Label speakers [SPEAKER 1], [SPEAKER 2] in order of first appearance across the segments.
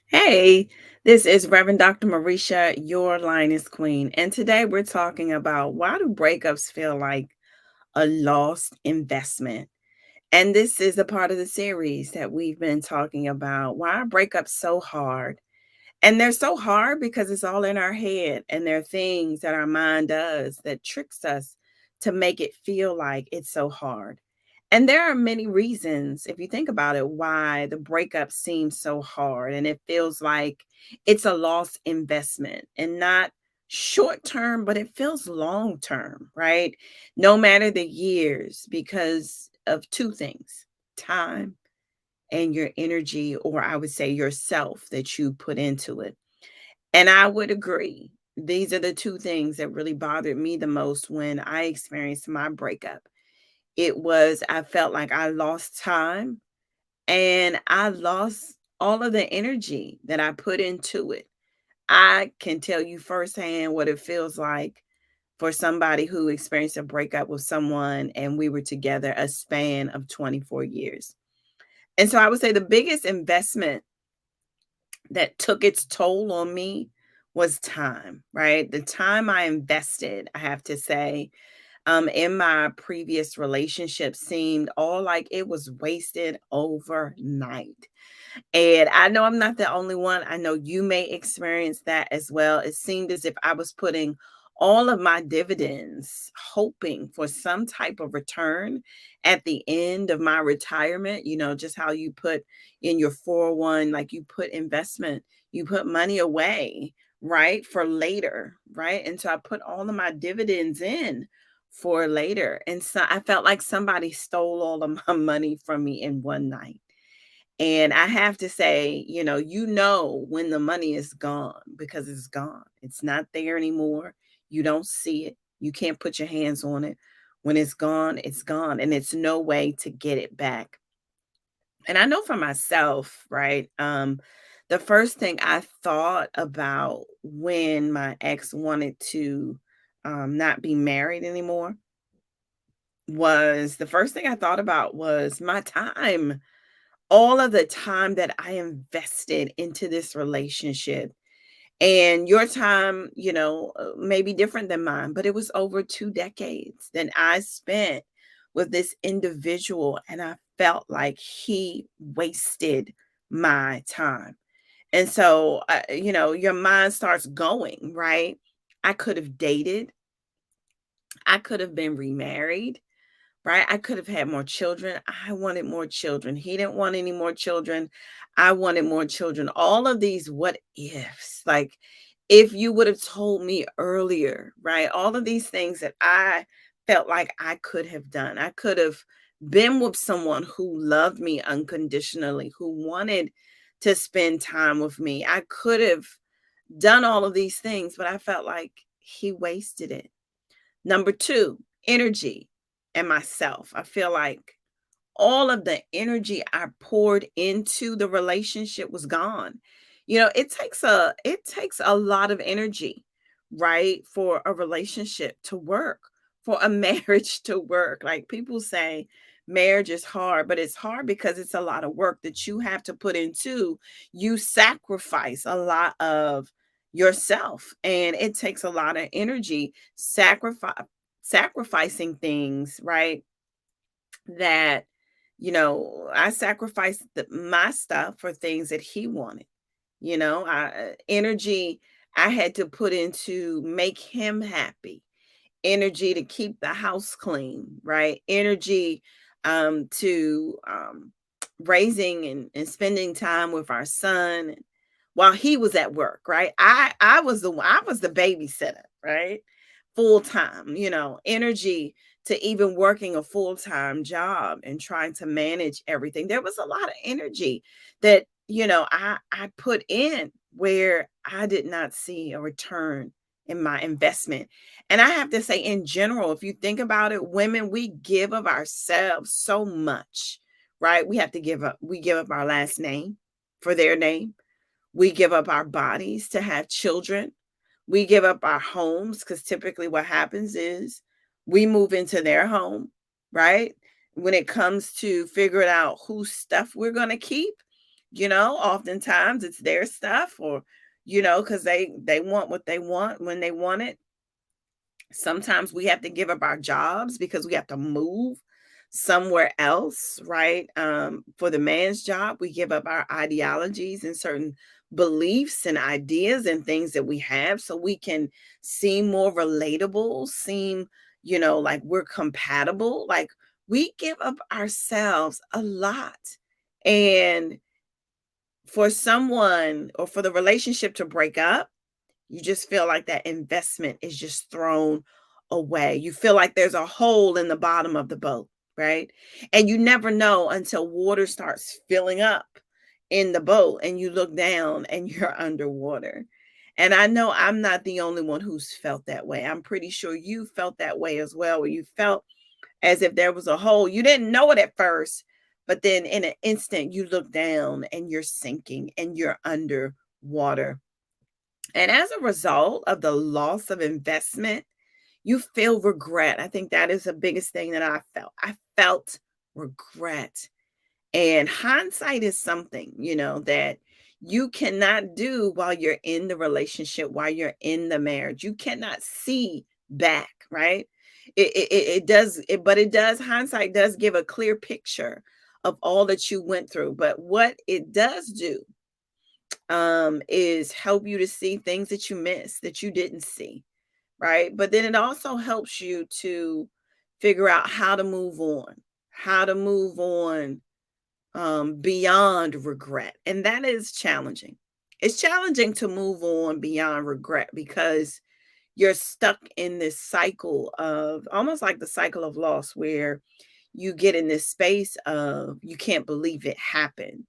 [SPEAKER 1] Hey, this is Rev Dr Marisha, your Lioness Queen. And today we're talking about why do breakups feel like a lost investment? And this is a part of the series that we've been talking about. Why are breakups so hard? And they're so hard because it's all in our head, and there are things that our mind does that tricks us to make it feel like it's so hard. And there are many reasons, if you think about it, why the breakup seems so hard and it feels like it's a lost investment and not short term, but it feels long term, right? No matter the years, because of two things: time and your energy, or I would say yourself that you put into it. And I would agree. These are the two things that really bothered me the most when I experienced my breakup. It was I felt like I lost time and I lost all of the energy that I put into it. I can tell you firsthand what it feels like for somebody who experienced a breakup with someone and we were together a span of 24 years. And so I would say the biggest investment that took its toll on me was time, right? The time I invested, I have to say, in my previous relationship seemed all like it was wasted overnight. And I know I'm not the only one. I know you may experience that as well. It seemed as if I was putting all of my dividends, hoping for some type of return at the end of my retirement. Just how you put in your 401, like you put investment, you put money away, right, for later, right? And so I put all of my dividends in for later. And so I felt like somebody stole all of my money from me in one night. And I have to say, when the money is gone because it's gone. It's not there anymore. You don't see it. You can't put your hands on it. When it's gone, it's gone. And it's no way to get it back. And I know for myself, right? The first thing I thought about when my ex wanted to not be married anymore was the first thing I thought about was my time, all of the time that I invested into this relationship. And your time, may be different than mine, but it was over 2 decades that I spent with this individual. And I felt like he wasted my time. And so, your mind starts going, right? I could have dated, I could have been remarried, right? I could have had more children. I wanted more children. He didn't want any more children. I wanted more children. All of these what ifs, like if you would have told me earlier, right? All of these things that I felt like I could have done. I could have been with someone who loved me unconditionally, who wanted to spend time with me. I could have done all of these things, but I felt like he wasted it. Number two, energy and myself. I feel like all of the energy I poured into the relationship was gone. It takes a lot of energy, right, for a relationship to work, for a marriage to work. Like people say marriage is hard, but it's hard because it's a lot of work that you have to put into. You sacrifice a lot of yourself and it takes a lot of energy sacrificing things, right? That I sacrificed my stuff for things that he wanted. Energy I had to put into make him happy, energy to keep the house clean, right? Energy to raising and spending time with our son while he was at work, right? I was the babysitter, right? Full time, energy to even working a full-time job and trying to manage everything. There was a lot of energy that, I put in where I did not see a return in my investment. And I have to say, in general, if you think about it, women, we give of ourselves so much, right? We give up our last name for their name. We give up our bodies to have children. We give up our homes because typically what happens is we move into their home, right? When it comes to figuring out whose stuff we're going to keep, Oftentimes it's their stuff, or because they want what they want when they want it. Sometimes we have to give up our jobs because we have to move somewhere else, right? For the man's job, we give up our ideologies and certain beliefs and ideas and things that we have so we can seem more relatable, seem, like we're compatible. Like, we give up ourselves a lot. And for someone or for the relationship to break up, you just feel like that investment is just thrown away. You feel like there's a hole in the bottom of the boat, right? And you never know until water starts filling up in the boat and you look down and you're underwater. And I know I'm not the only one who's felt that way. I'm pretty sure you felt that way as well, where you felt as if there was a hole. You didn't know it at first, but then in an instant you look down and you're sinking and you're underwater. And as a result of the loss of investment, you feel regret. I think that is the biggest thing that I felt. I felt regret. And hindsight is something, that you cannot do while you're in the relationship, while you're in the marriage. You cannot see back, right? It does, but it does, hindsight does give a clear picture of all that you went through. But what it does do is help you to see things that you missed, that you didn't see, right? But then it also helps you to figure out how to move on beyond regret. And that is challenging. It's challenging to move on beyond regret because you're stuck in this cycle of almost like the cycle of loss, where you get in this space of you can't believe it happened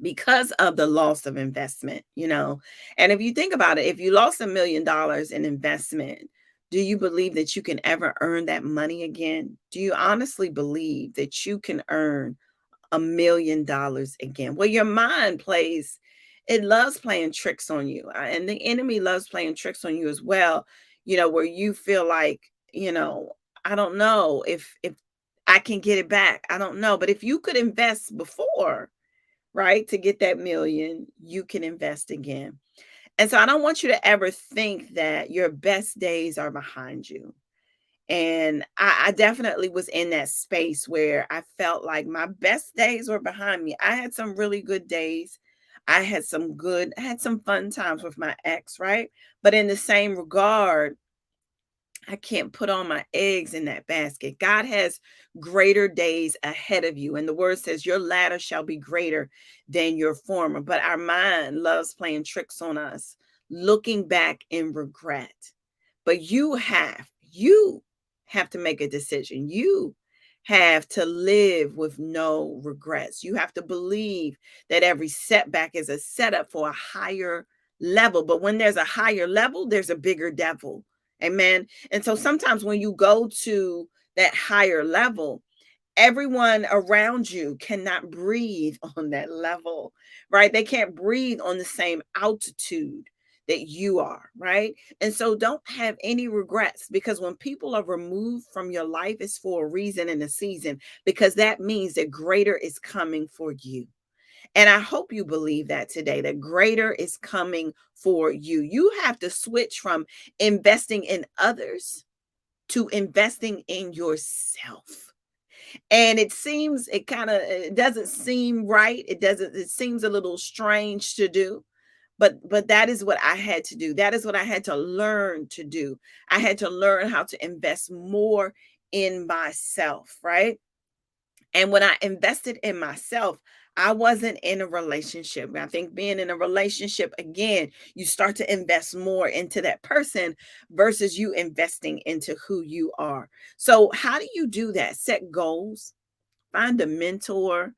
[SPEAKER 1] because of the loss of investment. And if you think about it, if you lost $1 million in investment, do you believe that you can ever earn that money again? Do you honestly believe that you can earn $1 million again? Well, your mind plays, it loves playing tricks on you. And the enemy loves playing tricks on you as well, where you feel like, I don't know if I can get it back. I don't know. But if you could invest before, right, to get that million, you can invest again. And so I don't want you to ever think that your best days are behind you. And I definitely was in that space where I felt like my best days were behind me. I had some really good days. I had some fun times with my ex, right? But in the same regard, I can't put all my eggs in that basket. God has greater days ahead of you. And the word says, your latter shall be greater than your former. But our mind loves playing tricks on us, looking back in regret. But you have to make a decision. You have to live with no regrets. You have to believe that every setback is a setup for a higher level. But when there's a higher level, there's a bigger devil. Amen. And so sometimes when you go to that higher level, everyone around you cannot breathe on that level, right? They can't breathe on the same altitude that you are, right? And so don't have any regrets, because when people are removed from your life, it's for a reason and a season, because that means that greater is coming for you. And I hope you believe that today, that greater is coming for you. You have to switch from investing in others to investing in yourself. And it doesn't seem right. It seems a little strange to do. But that is what I had to do. That is what I had to learn to do. I had to learn how to invest more in myself, right? And when I invested in myself, I wasn't in a relationship. I think being in a relationship, again, you start to invest more into that person versus you investing into who you are. So, how do you do that? Set goals, find a mentor,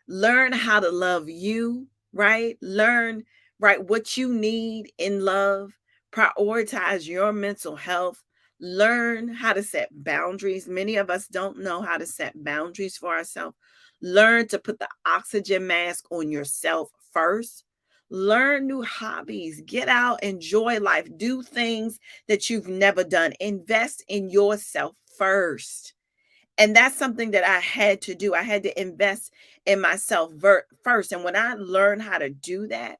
[SPEAKER 1] learn how to love you, right? Learn, right, what you need in love, prioritize your mental health, learn how to set boundaries. Many of us don't know how to set boundaries for ourselves. Learn to put the oxygen mask on yourself first. Learn new hobbies, get out, enjoy life, do things that you've never done. Invest in yourself first. And that's something that I had to do. I had to invest in myself first. And when I learned how to do that,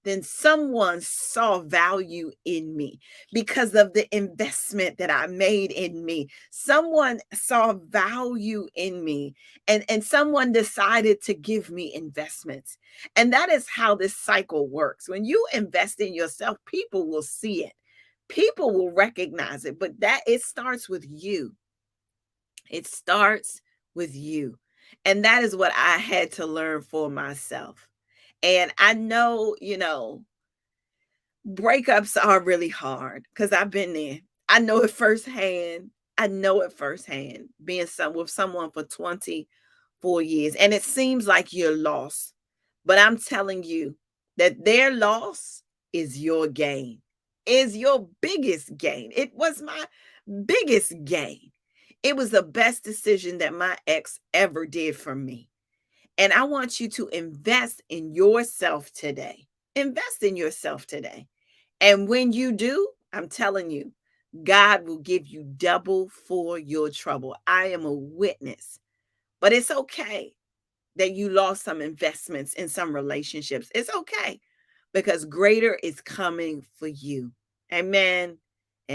[SPEAKER 1] then someone saw value in me because of the investment that I made in me. Someone saw value in me, and someone decided to give me investments. And that is how this cycle works. When you invest in yourself, people will see it. People will recognize it, but that it starts with you. It starts with you. And that is what I had to learn for myself. And I know, breakups are really hard because I've been there. I know it firsthand. I know it firsthand being with someone for 24 years. And it seems like you're lost. But I'm telling you that their loss is your gain, is your biggest gain. It was my biggest gain. It was the best decision that my ex ever did for me. And I want you to invest in yourself today. Invest in yourself today. And when you do, I'm telling you, God will give you double for your trouble. I am a witness. But it's okay that you lost some investments in some relationships. It's okay because greater is coming for you. Amen.